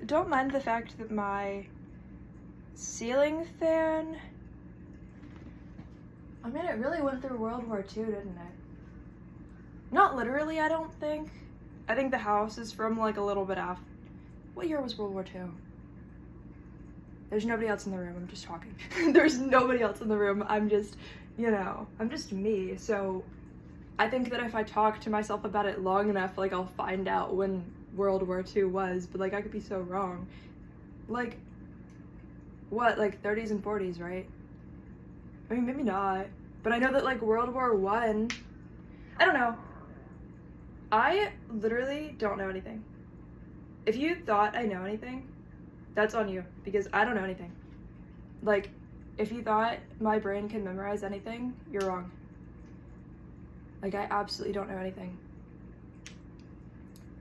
Don't mind the fact that my ceiling fan, I mean, it really went through World War II, didn't it? Not literally, I don't think. I think the house is from like a little bit after. What year was World War II? There's nobody else in the room, I'm just talking. There's nobody else in the room, I'm just, I'm just me. So I think that if I talk to myself about it long enough, like I'll find out when World War II was, but like I could be so wrong. Like, what, like 30s and 40s, right? I mean, maybe not, but I know that like World War I don't know. I literally don't know anything. If you thought I know anything, that's on you, because I don't know anything. Like, if you thought my brain can memorize anything, you're wrong. Like, I absolutely don't know anything.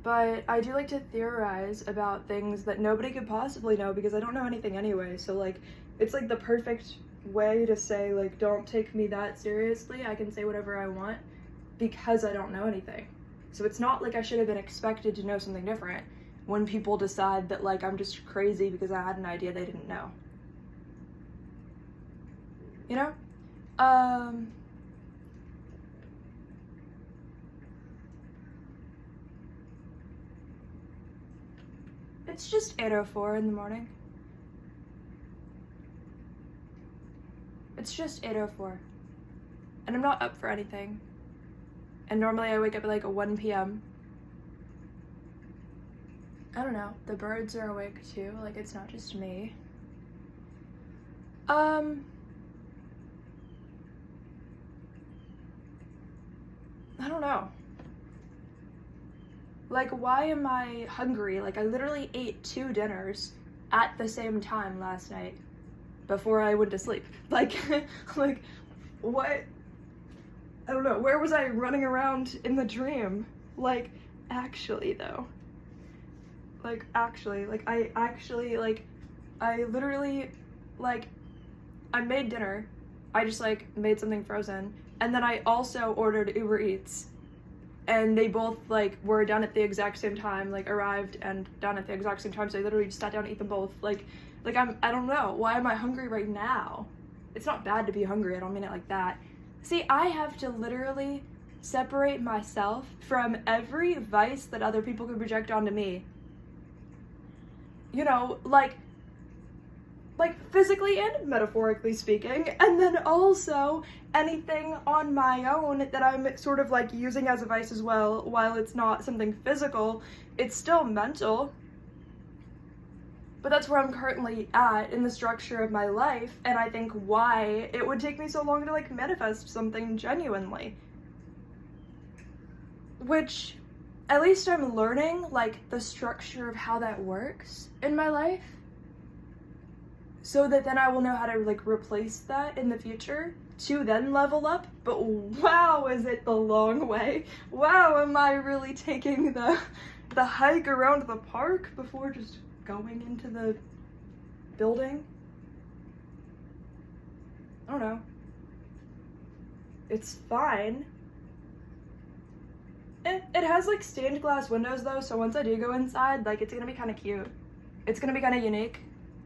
But I do like to theorize about things that nobody could possibly know, because I don't know anything anyway, so like, it's like the perfect way to say, like, don't take me that seriously, I can say whatever I want, because I don't know anything. So it's not like I should have been expected to know something different when people decide that like I'm just crazy because I had an idea they didn't know. You know? It's just 8:04 in the morning. It's just 8:04. And I'm not up for anything. And normally I wake up at like 1 p.m. I don't know, the birds are awake too, like it's not just me. I don't know. Like, why am I hungry? Like, I literally ate 2 dinners at the same time last night before I went to sleep. Like, like, what? I don't know, where was I running around in the dream? Like, actually though. Like, actually, like, I literally, like, I made dinner. I just, like, made something frozen. And then I also ordered Uber Eats. And they both, like, were done at the exact same time, like, arrived and done at the exact same time. So I literally just sat down and ate them both. Like, I don't know. Why am I hungry right now? It's not bad to be hungry. I don't mean it like that. See, I have to literally separate myself from every vice that other people could project onto me. You know, like physically and metaphorically speaking, and then also anything on my own that I'm sort of like using as a vice as well. While it's not something physical, it's still mental. But that's where I'm currently at in the structure of my life, and I think why it would take me so long to like manifest something genuinely. Which, at least I'm learning like the structure of how that works in my life, so that then I will know how to like replace that in the future to then level up. But wow, is it the long way? Wow, am I really taking the hike around the park before just going into the building? I don't know. It's fine. It has like stained glass windows though, so once I do go inside, like it's gonna be kind of cute. It's gonna be kind of unique.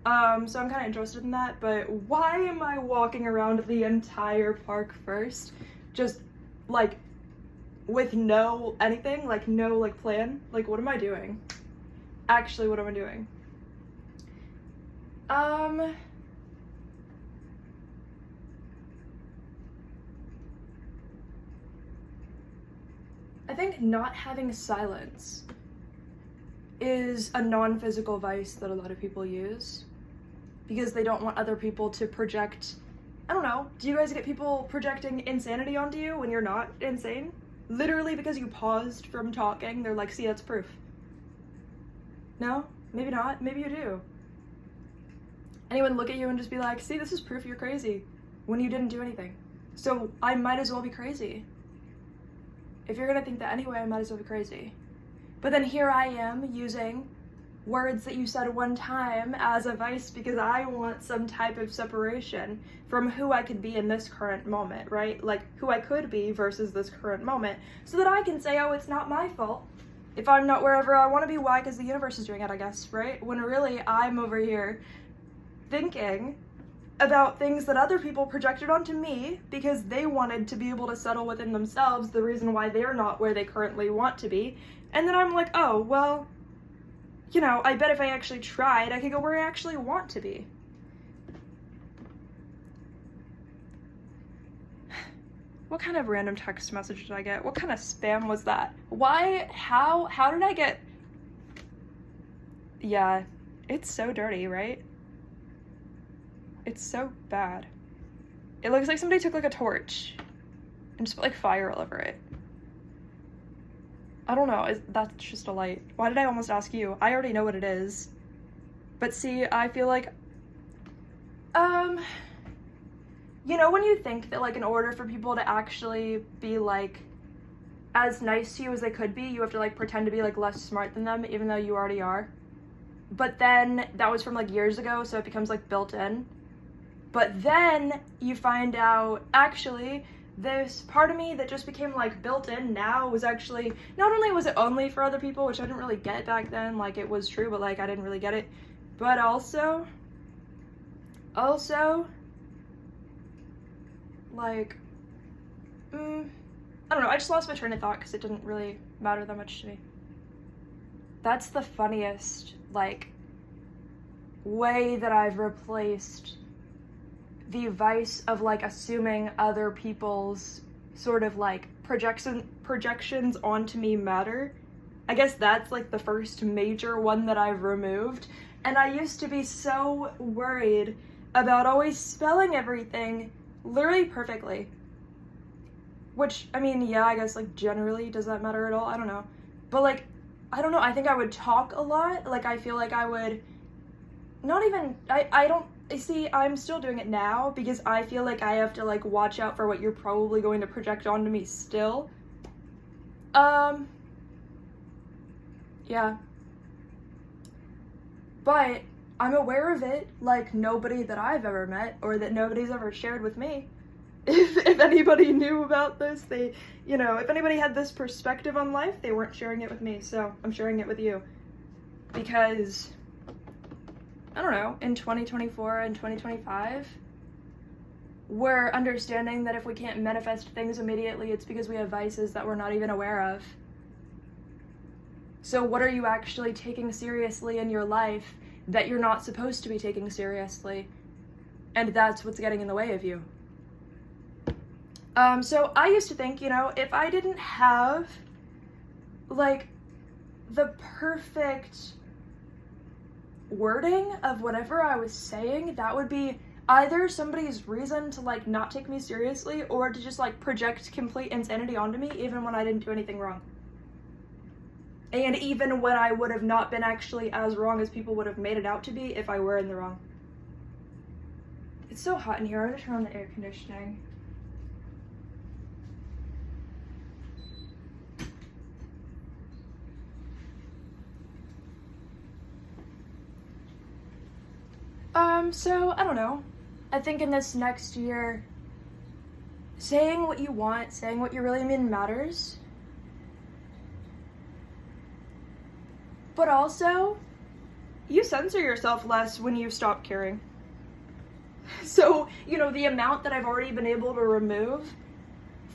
So I'm kind of interested in that, but why am I walking around the entire park first? Just like with no anything, like no like plan? Like what am I doing? Actually, what am I doing? I think not having silence is a non-physical vice that a lot of people use because they don't want other people to project, I don't know, do you guys get people projecting insanity onto you when you're not insane? Literally because you paused from talking, they're like, see, that's proof. No? Maybe not. Maybe you do. Anyone look at you and just be like, see, this is proof you're crazy when you didn't do anything. So I might as well be crazy. If you're gonna think that anyway, I might as well be crazy. But then here I am using words that you said one time as a vice because I want some type of separation from who I could be in this current moment, right? Like who I could be versus this current moment, so that I can say, oh, it's not my fault. If I'm not wherever I want to be, why? Because the universe is doing it, I guess, right? When really I'm over here thinking about things that other people projected onto me because they wanted to be able to settle within themselves the reason why they're not where they currently want to be. And then I'm like, oh, well, you know, I bet if I actually tried, I could go where I actually want to be. What kind of random text message did I get? What kind of spam was that? Why? How did I get... Yeah, it's so dirty, right? It's so bad. It looks like somebody took like a torch and just put like fire all over it. I don't know, that's just a light. Why did I almost ask you? I already know what it is. But see, I feel like, you know when you think that like in order for people to actually be like as nice to you as they could be, you have to like pretend to be like less smart than them even though you already are? But then that was from like years ago, so it becomes like built in. But then you find out actually this part of me that just became like built in now was actually, not only was it only for other people, which I didn't really get back then, like it was true, but like I didn't really get it, but also like, I don't know, I just lost my train of thought because it didn't really matter that much to me. That's the funniest, like, way that I've replaced the vice of, like, assuming other people's sort of, like, projections onto me matter. I guess that's, like, the first major one that I've removed. And I used to be so worried about always spelling everything literally perfectly. Which, I mean, yeah, I guess, like, generally, does that matter at all? I don't know. But, like, I don't know, I think I would talk a lot. Like, I feel like I would not even, I don't, see, I'm still doing it now because I feel like I have to, like, watch out for what you're probably going to project onto me still. Yeah. But I'm aware of it like nobody that I've ever met or that nobody's ever shared with me. If anybody knew about this, they, you know, if anybody had this perspective on life, they weren't sharing it with me, so I'm sharing it with you. Because, I don't know, in 2024 and 2025, we're understanding that if we can't manifest things immediately, it's because we have vices that we're not even aware of. So what are you actually taking seriously in your life that you're not supposed to be taking seriously? And that's what's getting in the way of you. So I used to think, you know, if I didn't have, like, the perfect wording of whatever I was saying, that would be either somebody's reason to, like, not take me seriously or to just, like, project complete insanity onto me even when I didn't do anything wrong. And even when I would have not been actually as wrong as people would have made it out to be if I were in the wrong. It's so hot in here, I'm gonna turn on the air conditioning. So, I don't know. I think in this next year, saying what you want, saying what you really mean matters. But also, you censor yourself less when you stop caring. So, you know, the amount that I've already been able to remove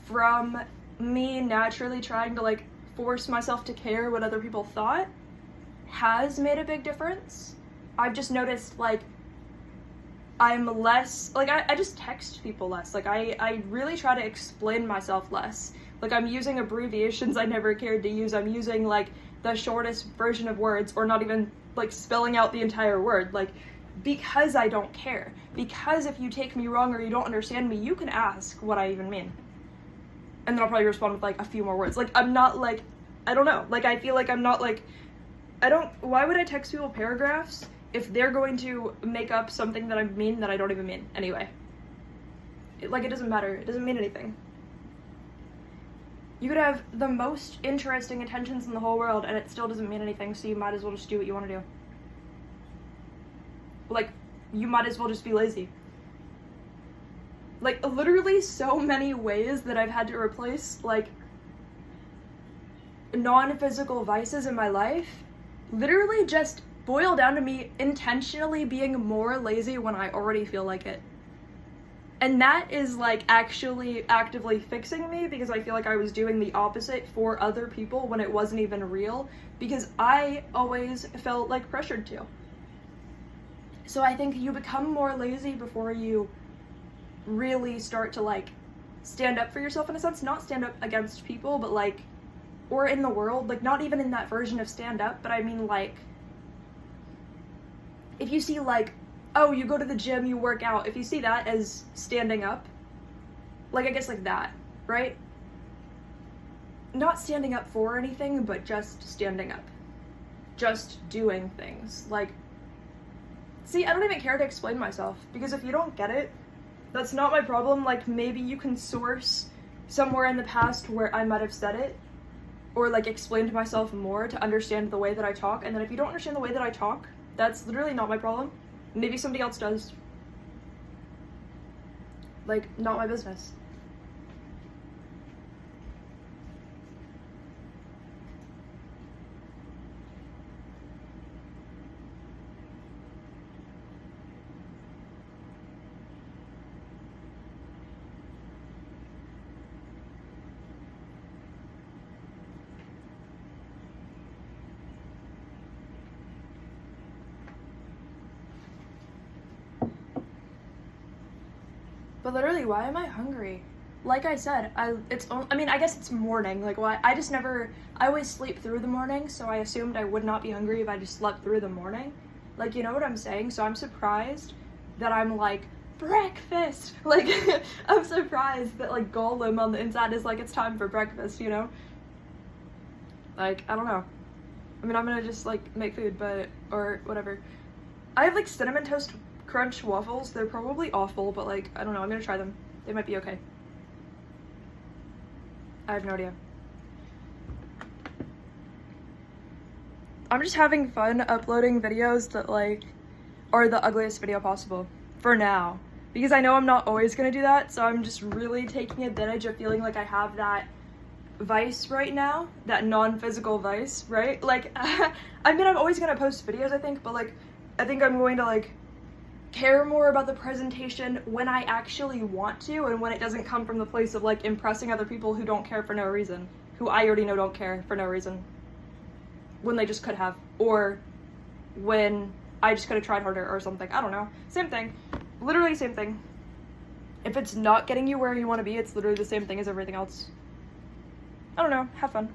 from me naturally trying to, like, force myself to care what other people thought has made a big difference. I've just noticed, like, I'm less, like, I just text people less. Like, I really try to explain myself less. Like, I'm using abbreviations I never cared to use. I'm using, like, the shortest version of words, or not even, like, spelling out the entire word. Like, because I don't care. Because if you take me wrong or you don't understand me, you can ask what I even mean. And then I'll probably respond with, like, a few more words. Like, I'm not, like, I don't know. Like, I feel like I'm not, like, why would I text people paragraphs if they're going to make up something that I mean that I don't even mean anyway? It doesn't matter. It doesn't mean anything. You could have the most interesting intentions in the whole world and it still doesn't mean anything, so you might as well just do what you want to do. Like, you might as well just be lazy. Like, literally so many ways that I've had to replace, like, non-physical vices in my life literally just boil down to me intentionally being more lazy when I already feel like it. And that is like actually actively fixing me, because I feel like I was doing the opposite for other people when it wasn't even real, because I always felt like pressured to. So I think you become more lazy before you really start to like stand up for yourself, in a sense, not stand up against people, but like, or in the world, like not even in that version of stand up, but I mean like, if you see like, oh, you go to the gym, you work out, if you see that as standing up, like I guess like that, right? Not standing up for anything, but just standing up. Just doing things. Like, see, I don't even care to explain myself, because if you don't get it, that's not my problem. Like, maybe you can source somewhere in the past where I might have said it, or like explained myself more to understand the way that I talk, and then if you don't understand the way that I talk, that's literally not my problem. Maybe somebody else does. Like, not my business. But literally, why am I hungry? Like I said, I mean, I guess it's morning. Like, why? I always sleep through the morning, so I assumed I would not be hungry if I just slept through the morning. Like, you know what I'm saying? So I'm surprised that I'm like, breakfast! Like, I'm surprised that like Gollum on the inside is like, it's time for breakfast, you know? Like, I don't know. I mean, I'm gonna just like make food, or whatever. I have like Cinnamon Toast Crunch waffles. They're probably awful, but like, I don't know, I'm gonna try them. They might be okay. I have no idea. I'm just having fun uploading videos that like are the ugliest video possible for now, because I know I'm not always gonna do that, so I'm just really taking advantage of feeling like I have that vice right now, that non-physical vice, right? Like, I mean, I'm always gonna post videos, I think, but like, I think I'm going to like care more about the presentation when I actually want to, and when it doesn't come from the place of like impressing other people who don't care for no reason, who I already know don't care for no reason, when they just could have, or when I just could have tried harder or something. I don't know. Same thing. Literally same thing. If it's not getting you where you want to be, it's literally the same thing as everything else. I don't know. Have fun.